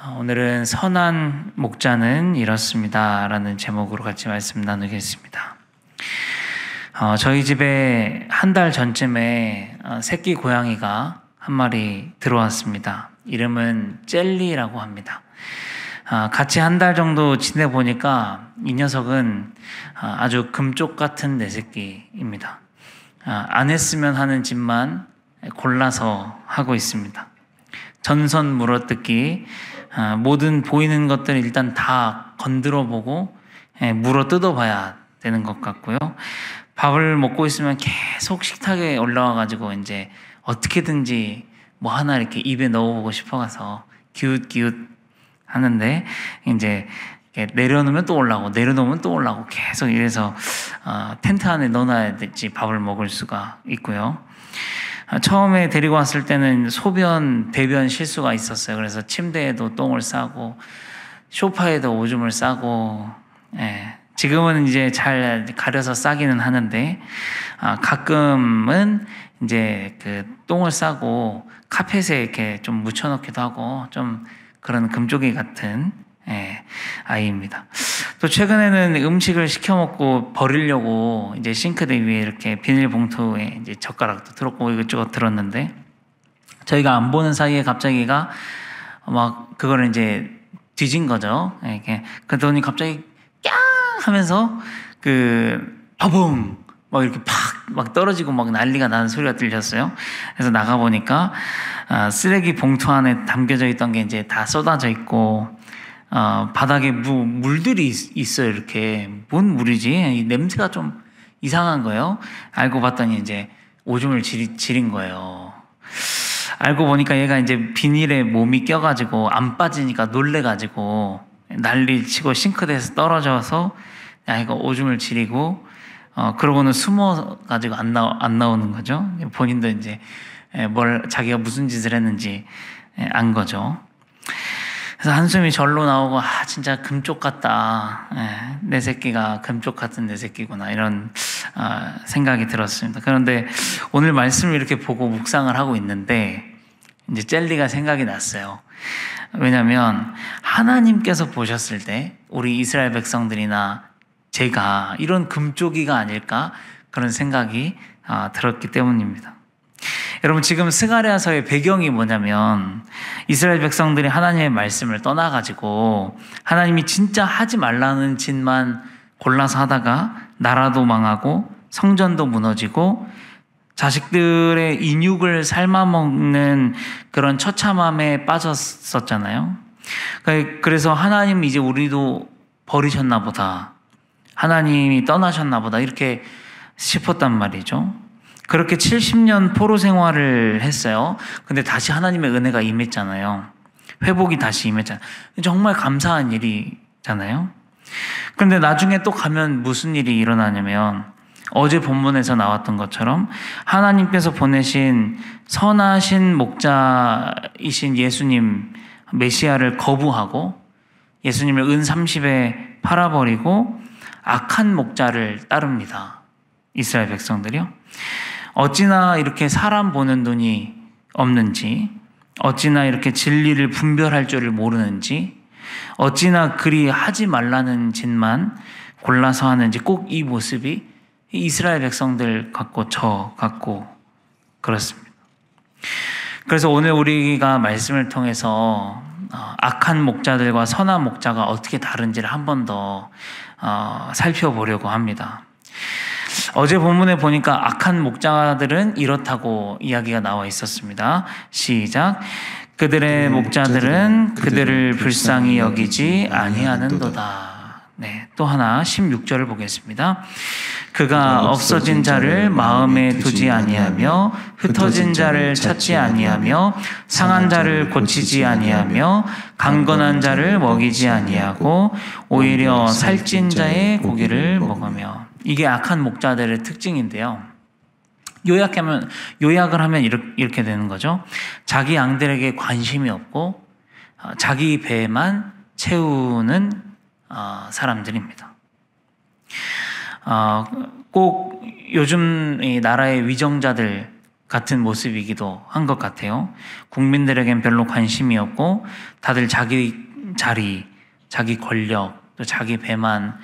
오늘은 선한 목자는 이렇습니다 라는 제목으로 같이 말씀 나누겠습니다. 저희 집에 한 달 전쯤에 새끼 고양이가 한 마리 들어왔습니다. 이름은 젤리라고 합니다. 같이 한 달 정도 지내보니까 이 녀석은 아주 금쪽 같은 내 새끼입니다. 안 했으면 하는 짓만 골라서 하고 있습니다. 전선 물어뜯기, 모든 보이는 것들을 일단 다 건드려 보고 물어 뜯어봐야 되는 것 같고요. 밥을 먹고 있으면 계속 식탁에 올라와가지고 이제 어떻게든지 뭐 하나 이렇게 입에 넣어보고 싶어가서 기웃기웃 하는데 이제 내려놓으면 또 올라오고 내려놓으면 또 올라오고 계속 이래서 텐트 안에 넣어놔야 될지 밥을 먹을 수가 있고요. 처음에 데리고 왔을 때는 소변, 배변 실수가 있었어요. 그래서 침대에도 똥을 싸고 소파에도 오줌을 싸고, 지금은 이제 잘 가려서 싸기는 하는데 가끔은 이제 그 똥을 싸고 카펫에 이렇게 좀 묻혀놓기도 하고 좀 그런 금쪽이 같은 아이입니다. 또 최근에는 음식을 시켜 먹고 버리려고 이제 싱크대 위에 이렇게 비닐봉투에 이제 젓가락도 들었고 이것저것 들었는데 저희가 안 보는 사이에 갑자기가 막 그거를 이제 뒤진 거죠. 이렇게 그러더니 갑자기 꺄 하면서 그 바봉 막 이렇게 팍 막 떨어지고 막 난리가 나는 소리가 들렸어요. 그래서 나가 보니까 쓰레기 봉투 안에 담겨져 있던 게 이제 다 쏟아져 있고 바닥에 물들이 있어요. 이렇게 뭔 물이지? 이 냄새가 좀 이상한 거예요. 알고 봤더니 이제 오줌을 지린 거예요. 알고 보니까 얘가 이제 비닐에 몸이 껴가지고 안 빠지니까 놀래가지고 난리 치고 싱크대에서 떨어져서 이거 오줌을 지리고 그러고는 숨어가지고 안 나오는 거죠. 본인도 이제 자기가 무슨 짓을 했는지 안 거죠. 그래서 한숨이 절로 나오고 진짜 금쪽 같다. 내 새끼가 금쪽 같은 내 새끼구나 이런 생각이 들었습니다. 그런데 오늘 말씀을 이렇게 보고 묵상을 하고 있는데 이제 젤리가 생각이 났어요. 왜냐하면 하나님께서 보셨을 때 우리 이스라엘 백성들이나 제가 이런 금쪽이가 아닐까 그런 생각이 들었기 때문입니다. 여러분 지금 스가랴서의 배경이 뭐냐면 이스라엘 백성들이 하나님의 말씀을 떠나가지고 하나님이 진짜 하지 말라는 짓만 골라서 하다가 나라도 망하고 성전도 무너지고 자식들의 인육을 삶아먹는 그런 처참함에 빠졌었잖아요. 그래서 하나님 이제 우리도 버리셨나 보다, 하나님이 떠나셨나 보다 이렇게 싶었단 말이죠. 그렇게 70년 포로 생활을 했어요. 근데 다시 하나님의 은혜가 임했잖아요. 회복이 다시 임했잖아요. 정말 감사한 일이잖아요. 그런데 나중에 또 가면 무슨 일이 일어나냐면 어제 본문에서 나왔던 것처럼 하나님께서 보내신 선하신 목자이신 예수님 메시아를 거부하고 예수님을 은 30에 팔아버리고 악한 목자를 따릅니다. 이스라엘 백성들이요. 어찌나 이렇게 사람 보는 눈이 없는지, 어찌나 이렇게 진리를 분별할 줄을 모르는지, 어찌나 그리 하지 말라는 짓만 골라서 하는지 꼭 이 모습이 이스라엘 백성들 같고 저 같고 그렇습니다. 그래서 오늘 우리가 말씀을 통해서 악한 목자들과 선한 목자가 어떻게 다른지를 한 번 더 살펴보려고 합니다. 어제 본문에 보니까 악한 목자들은 이렇다고 이야기가 나와 있었습니다. 시작. 그들의 목자들은 그들을 불쌍히 여기지 아니하는도다. 또 하나 16절을 보겠습니다. 그가 없어진 자를 마음에 두지 아니하며 흩어진 자를 찾지 아니하며 상한 자를 고치지 아니하며 강건한 자를 먹이지 아니하고 오히려 살찐 자의 고기를 먹으며. 이게 악한 목자들의 특징인데요. 요약을 하면 이렇게 되는 거죠. 자기 양들에게 관심이 없고 자기 배만 채우는 사람들입니다. 꼭 요즘 이 나라의 위정자들 같은 모습이기도 한 것 같아요. 국민들에겐 별로 관심이 없고 다들 자기 자리, 자기 권력, 또 자기 배만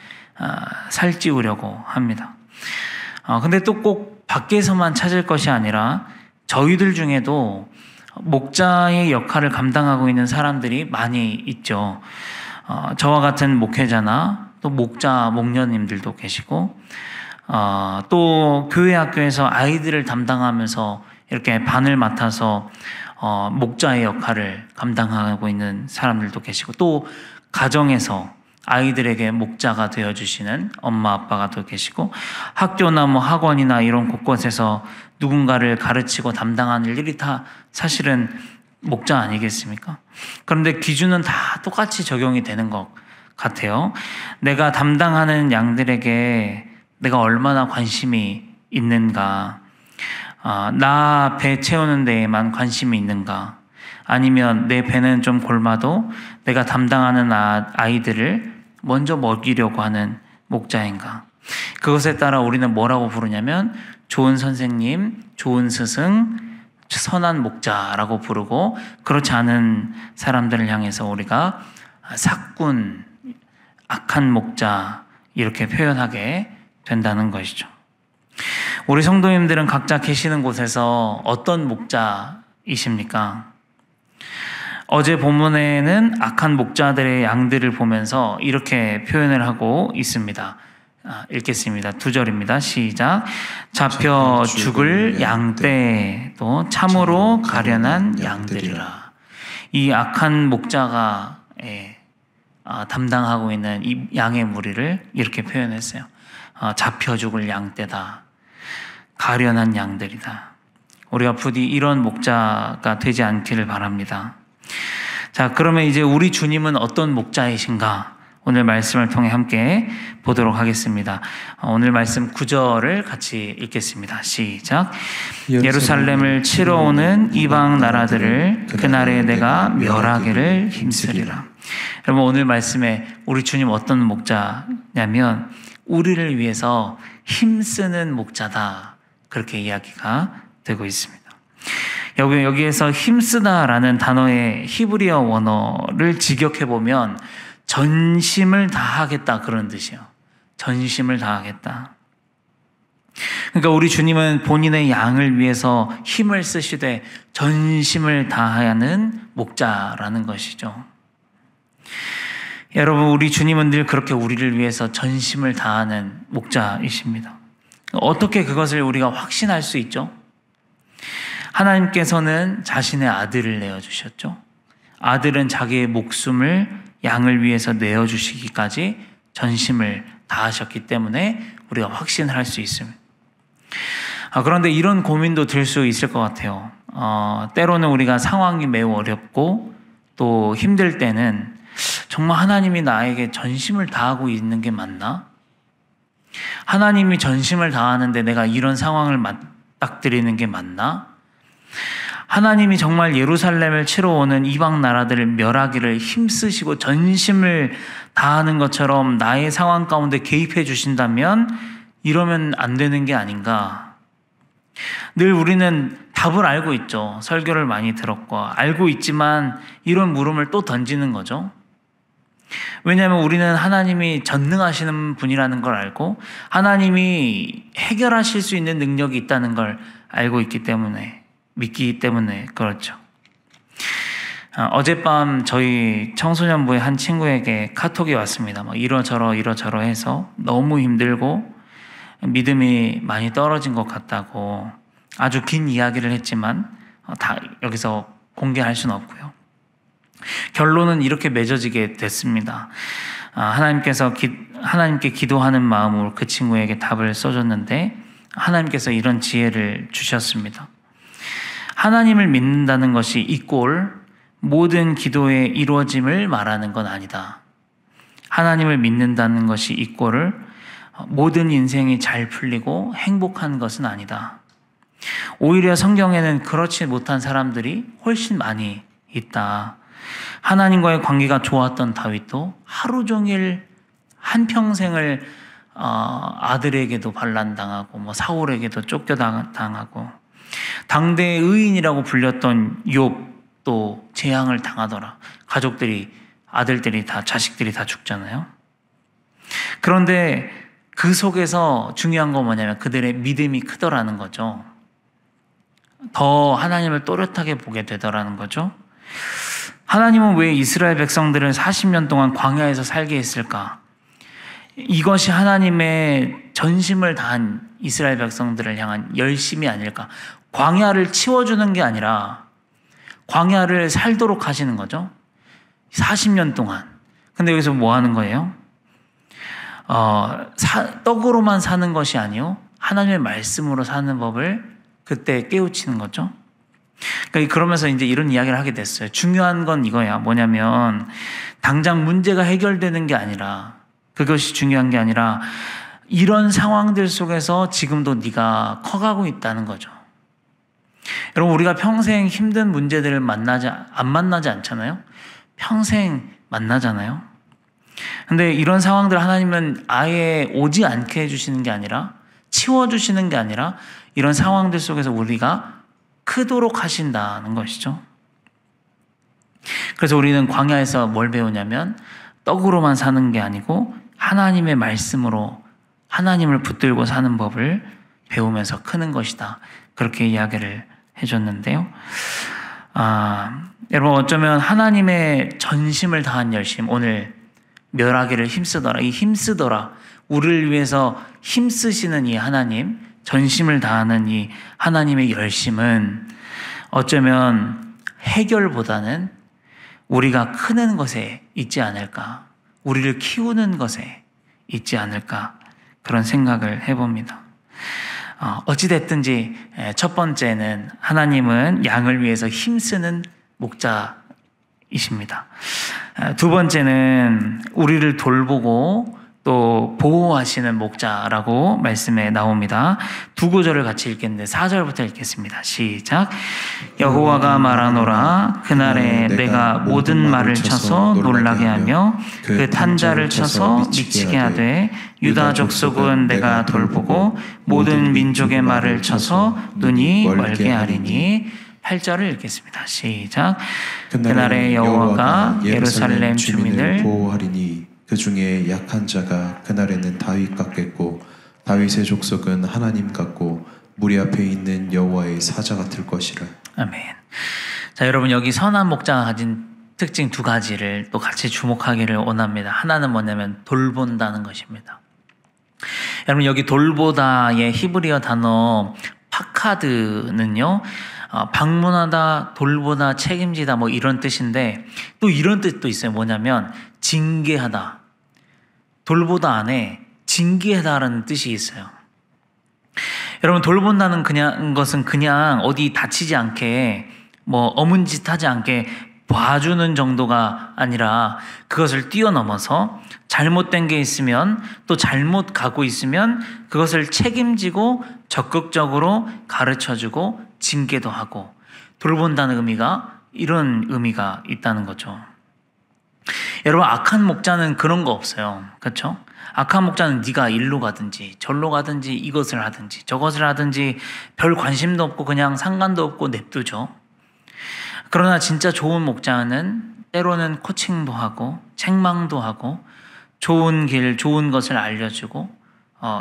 살찌우려고 합니다. 근데 또 꼭 밖에서만 찾을 것이 아니라 저희들 중에도 목자의 역할을 감당하고 있는 사람들이 많이 있죠. 저와 같은 목회자나 또 목자, 목녀님들도 계시고 또 교회 학교에서 아이들을 담당하면서 이렇게 반을 맡아서 목자의 역할을 감당하고 있는 사람들도 계시고 또 가정에서 아이들에게 목자가 되어주시는 엄마 아빠가 또 계시고 학교나 뭐 학원이나 이런 곳곳에서 누군가를 가르치고 담당하는 일이 다 사실은 목자 아니겠습니까? 그런데 기준은 다 똑같이 적용이 되는 것 같아요. 내가 담당하는 양들에게 내가 얼마나 관심이 있는가, 나 배 채우는 데에만 관심이 있는가, 아니면 내 배는 좀 골마도 내가 담당하는 아이들을 먼저 먹이려고 하는 목자인가. 그것에 따라 우리는 뭐라고 부르냐면 좋은 선생님, 좋은 스승, 선한 목자라고 부르고, 그렇지 않은 사람들을 향해서 우리가 사꾼, 악한 목자 이렇게 표현하게 된다는 것이죠. 우리 성도님들은 각자 계시는 곳에서 어떤 목자이십니까? 어제 본문에는 악한 목자들의 양들을 보면서 이렇게 표현을 하고 있습니다. 읽겠습니다. 2절입니다. 시작. 잡혀 죽을 양떼 또 참으로 가련한 양들이라. 이 악한 목자가 담당하고 있는 이 양의 무리를 이렇게 표현했어요. 잡혀 죽을 양떼다. 가련한 양들이다. 우리가 부디 이런 목자가 되지 않기를 바랍니다. 자, 그러면 이제 우리 주님은 어떤 목자이신가? 오늘 말씀을 통해 함께 보도록 하겠습니다. 오늘 말씀 9절을 같이 읽겠습니다. 시작. 예루살렘을 치러 오는 이방 나라들을 그날에 내가 멸하기를 힘쓰리라. 여러분, 오늘 말씀에 우리 주님 어떤 목자냐면 우리를 위해서 힘쓰는 목자다, 그렇게 이야기가 되고 있습니다. 여기에서 힘쓰다라는 단어의 히브리어 원어를 직역해보면 전심을 다하겠다, 그런 뜻이에요. 전심을 다하겠다. 그러니까 우리 주님은 본인의 양을 위해서 힘을 쓰시되 전심을 다하는 목자라는 것이죠. 여러분, 우리 주님은 늘 그렇게 우리를 위해서 전심을 다하는 목자이십니다. 어떻게 그것을 우리가 확신할 수 있죠? 하나님께서는 자신의 아들을 내어주셨죠. 아들은 자기의 목숨을 양을 위해서 내어주시기까지 전심을 다하셨기 때문에 우리가 확신할 수 있습니다. 그런데 이런 고민도 들 수 있을 것 같아요. 때로는 우리가 상황이 매우 어렵고 또 힘들 때는 정말 하나님이 나에게 전심을 다하고 있는 게 맞나? 하나님이 전심을 다하는데 내가 이런 상황을 맞닥뜨리는 게 맞나? 하나님이 정말 예루살렘을 치러 오는 이방 나라들을 멸하기를 힘쓰시고 전심을 다하는 것처럼 나의 상황 가운데 개입해 주신다면 이러면 안 되는 게 아닌가? 늘 우리는 답을 알고 있죠. 설교를 많이 들었고 알고 있지만 이런 물음을 또 던지는 거죠. 왜냐하면 우리는 하나님이 전능하시는 분이라는 걸 알고 하나님이 해결하실 수 있는 능력이 있다는 걸 알고 있기 때문에, 믿기 때문에 그렇죠. 어젯밤 저희 청소년부의 한 친구에게 카톡이 왔습니다. 이러저러 해서 너무 힘들고 믿음이 많이 떨어진 것 같다고 아주 긴 이야기를 했지만 다 여기서 공개할 수는 없고요. 결론은 이렇게 맺어지게 됐습니다. 하나님께 기도하는 마음으로 그 친구에게 답을 써줬는데 하나님께서 이런 지혜를 주셨습니다. 하나님을 믿는다는 것이 이꼴 모든 기도의 이루어짐을 말하는 건 아니다. 하나님을 믿는다는 것이 이꼴을 모든 인생이 잘 풀리고 행복한 것은 아니다. 오히려 성경에는 그렇지 못한 사람들이 훨씬 많이 있다. 하나님과의 관계가 좋았던 다윗도 하루 종일 한평생을 아들에게도 반란당하고 사울에게도 쫓겨당하고 당대의 의인이라고 불렸던 욥도 재앙을 당하더라. 가족들이, 아들들이 다, 자식들이 다 죽잖아요. 그런데 그 속에서 중요한 건 뭐냐면 그들의 믿음이 크더라는 거죠. 더 하나님을 또렷하게 보게 되더라는 거죠. 하나님은 왜 이스라엘 백성들을 40년 동안 광야에서 살게 했을까? 이것이 하나님의 전심을 다한 이스라엘 백성들을 향한 열심이 아닐까? 광야를 치워주는 게 아니라 광야를 살도록 하시는 거죠. 40년 동안. 근데 여기서 뭐 하는 거예요? 떡으로만 사는 것이 아니요, 하나님의 말씀으로 사는 법을 그때 깨우치는 거죠. 그러니까 그러면서 이제 이런 이야기를 하게 됐어요. 중요한 건 이거야. 뭐냐면 당장 문제가 해결되는 게 아니라, 그것이 중요한 게 아니라 이런 상황들 속에서 지금도 네가 커가고 있다는 거죠. 여러분, 우리가 평생 힘든 문제들을 안 만나지 않잖아요. 평생 만나잖아요. 근데 이런 상황들 하나님은 아예 오지 않게 해주시는 게 아니라, 치워주시는 게 아니라 이런 상황들 속에서 우리가 크도록 하신다는 것이죠. 그래서 우리는 광야에서 뭘 배우냐면 떡으로만 사는 게 아니고 하나님의 말씀으로 하나님을 붙들고 사는 법을 배우면서 크는 것이다. 그렇게 이야기를 해줬는데요. 여러분, 어쩌면 하나님의 전심을 다한 열심, 오늘 멸하기를 힘쓰더라, 이 힘쓰더라, 우리를 위해서 힘쓰시는 이 하나님, 전심을 다하는 이 하나님의 열심은 어쩌면 해결보다는 우리가 크는 것에 있지 않을까, 우리를 키우는 것에 있지 않을까, 그런 생각을 해봅니다. 어찌됐든지 첫 번째는 하나님은 양을 위해서 힘쓰는 목자이십니다. 두 번째는 우리를 돌보고 또 보호하시는 목자라고 말씀에 나옵니다. 두 구절을 같이 읽겠는데 4절부터 읽겠습니다. 시작. 여호와가 말하노라. 그날에 내가 모든 말을 쳐서 놀라게 하며 그 탄자를 쳐서 미치게 하되 유다 족속은 내가 돌보고 모든 민족의 말을 쳐서 눈이 멀게 하리니. 8절을 읽겠습니다. 시작. 그날에 여호와가 예루살렘 주민을 보호하리니 그 중에 약한 자가 그날에는 다윗 같겠고 다윗의 족속은 하나님 같고 무리 앞에 있는 여호와의 사자 같을 것이라. 아멘. 자, 여러분, 여기 선한 목자가 가진 특징 두 가지를 또 같이 주목하기를 원합니다. 하나는 뭐냐면 돌본다는 것입니다. 여러분, 여기 돌보다의 히브리어 단어 파카드는요, 방문하다, 돌보다, 책임지다, 뭐 이런 뜻인데 또 이런 뜻도 있어요. 뭐냐면 징계하다. 돌보다 안에 징계하다라는 뜻이 있어요. 여러분, 돌본다는 것은 그냥 어디 다치지 않게, 뭐 어문 짓 하지 않게 봐주는 정도가 아니라 그것을 뛰어넘어서 잘못된 게 있으면, 또 잘못 가고 있으면 그것을 책임지고 적극적으로 가르쳐주고 징계도 하고, 돌본다는 의미가 이런 의미가 있다는 거죠. 여러분, 악한 목자는 그런 거 없어요. 그렇죠? 악한 목자는 네가 일로 가든지 절로 가든지 이것을 하든지 저것을 하든지 별 관심도 없고 그냥 상관도 없고 냅두죠. 그러나 진짜 좋은 목자는 때로는 코칭도 하고 책망도 하고 좋은 길, 좋은 것을 알려주고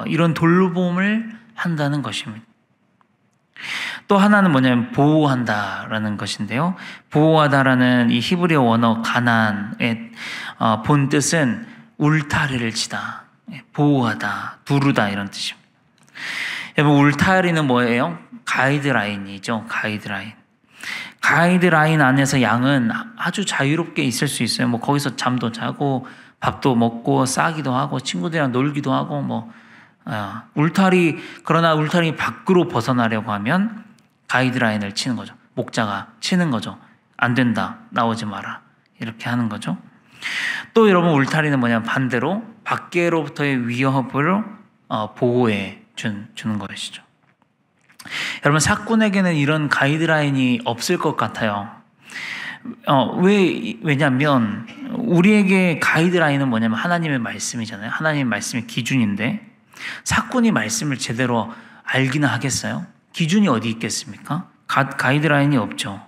이런 돌봄을 한다는 것입니다. 또 하나는 뭐냐면 보호한다라는 것인데요. 보호하다라는 이 히브리어 원어 가난의 본 뜻은 울타리를 치다, 보호하다, 두르다, 이런 뜻입니다. 여러분, 울타리는 뭐예요? 가이드라인이죠. 가이드라인. 가이드라인 안에서 양은 아주 자유롭게 있을 수 있어요. 뭐 거기서 잠도 자고 밥도 먹고 싸기도 하고 친구들이랑 놀기도 하고 그러나 울타리 밖으로 벗어나려고 하면 가이드라인을 치는 거죠. 목자가 치는 거죠. 안 된다, 나오지 마라, 이렇게 하는 거죠. 또 여러분, 울타리는 뭐냐면 반대로 밖으로부터의 위협을 보호해 주는 것이죠. 여러분, 사꾼에게는 이런 가이드라인이 없을 것 같아요. 왜냐면 우리에게 가이드라인은 뭐냐면 하나님의 말씀이잖아요. 하나님의 말씀이 기준인데 사꾼이 말씀을 제대로 알기는 하겠어요? 기준이 어디 있겠습니까? 가이드라인이 없죠.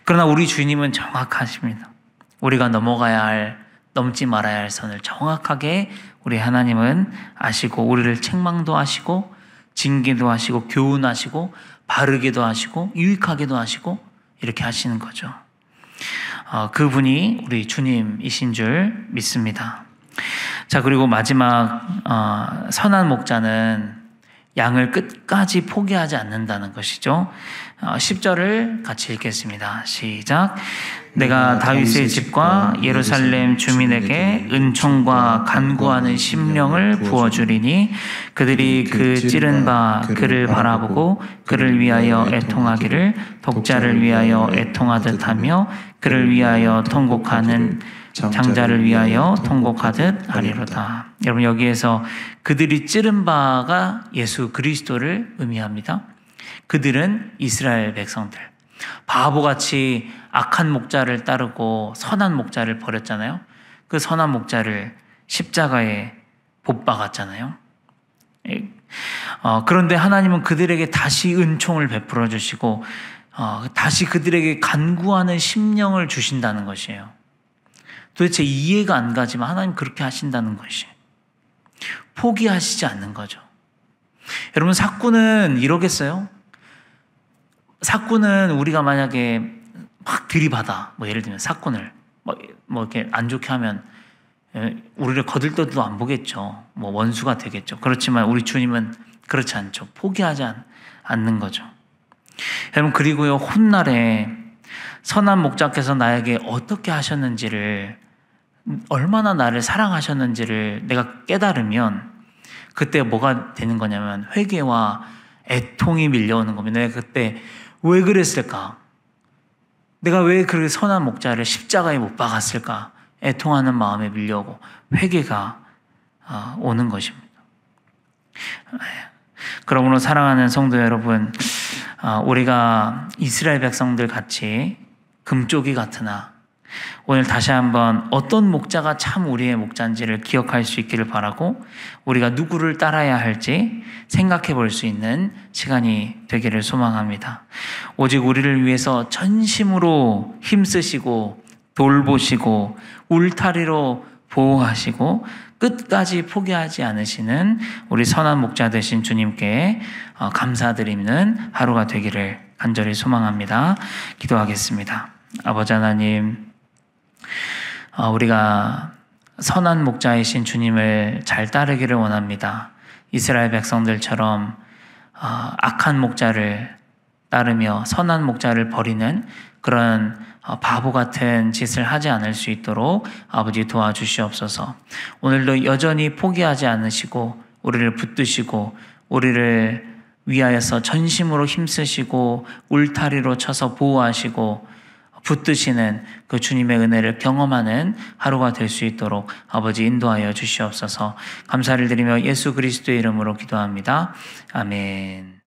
그러나 우리 주님은 정확하십니다. 우리가 넘지 말아야 할 선을 정확하게 우리 하나님은 아시고, 우리를 책망도 하시고 징계도 하시고 교훈하시고 바르게도 하시고 유익하게도 하시고 이렇게 하시는 거죠. 그분이 우리 주님이신 줄 믿습니다. 자, 그리고 마지막 선한 목자는 양을 끝까지 포기하지 않는다는 것이죠. 10절을 같이 읽겠습니다. 시작. 내가 다윗의 집과 예루살렘 주민에게 은총과 간구하는 심령을 부어주리니 그들이 그 찌른 바 그를 바라보고 그를 위하여 애통하기를 독자를 위하여 애통하듯 하며 그를 위하여 통곡하는 장자를 위하여 통곡하듯 하리로다. 여러분, 여기에서 그들이 찌른 바가 예수 그리스도를 의미합니다. 그들은 이스라엘 백성들, 바보같이 악한 목자를 따르고 선한 목자를 버렸잖아요. 그 선한 목자를 십자가에 못 박았잖아요. 그런데 하나님은 그들에게 다시 은총을 베풀어 주시고 다시 그들에게 간구하는 심령을 주신다는 것이에요. 도대체 이해가 안 가지만 하나님 그렇게 하신다는 것이, 포기하시지 않는 거죠. 여러분, 사꾼은 이러겠어요? 사꾼은 우리가 만약에 막 들이받아, 예를 들면 사꾼을 이렇게 안 좋게 하면 우리를 거들떠도 안 보겠죠. 원수가 되겠죠. 그렇지만 우리 주님은 그렇지 않죠. 포기하지 않는 거죠. 여러분, 그리고요, 훗날에 선한 목자께서 나에게 어떻게 하셨는지를, 얼마나 나를 사랑하셨는지를 내가 깨달으면 그때 뭐가 되는 거냐면 회개와 애통이 밀려오는 겁니다. 내가 그때 왜 그랬을까? 내가 왜 그 선한 목자를 십자가에 못 박았을까? 애통하는 마음에 밀려오고 회개가 오는 것입니다. 그러므로 사랑하는 성도 여러분, 우리가 이스라엘 백성들 같이 금쪽이 같으나 오늘 다시 한번 어떤 목자가 참 우리의 목자인지를 기억할 수 있기를 바라고, 우리가 누구를 따라야 할지 생각해 볼 수 있는 시간이 되기를 소망합니다. 오직 우리를 위해서 전심으로 힘쓰시고 돌보시고 울타리로 보호하시고 끝까지 포기하지 않으시는 우리 선한 목자 되신 주님께 감사드리는 하루가 되기를 간절히 소망합니다. 기도하겠습니다. 아버지 하나님, 우리가 선한 목자이신 주님을 잘 따르기를 원합니다. 이스라엘 백성들처럼 악한 목자를 따르며 선한 목자를 버리는 그런 바보 같은 짓을 하지 않을 수 있도록 아버지 도와주시옵소서. 오늘도 여전히 포기하지 않으시고 우리를 붙드시고 우리를 위하여서 전심으로 힘쓰시고 울타리로 쳐서 보호하시고 붙드시는 그 주님의 은혜를 경험하는 하루가 될 수 있도록 아버지 인도하여 주시옵소서. 감사를 드리며 예수 그리스도의 이름으로 기도합니다. 아멘.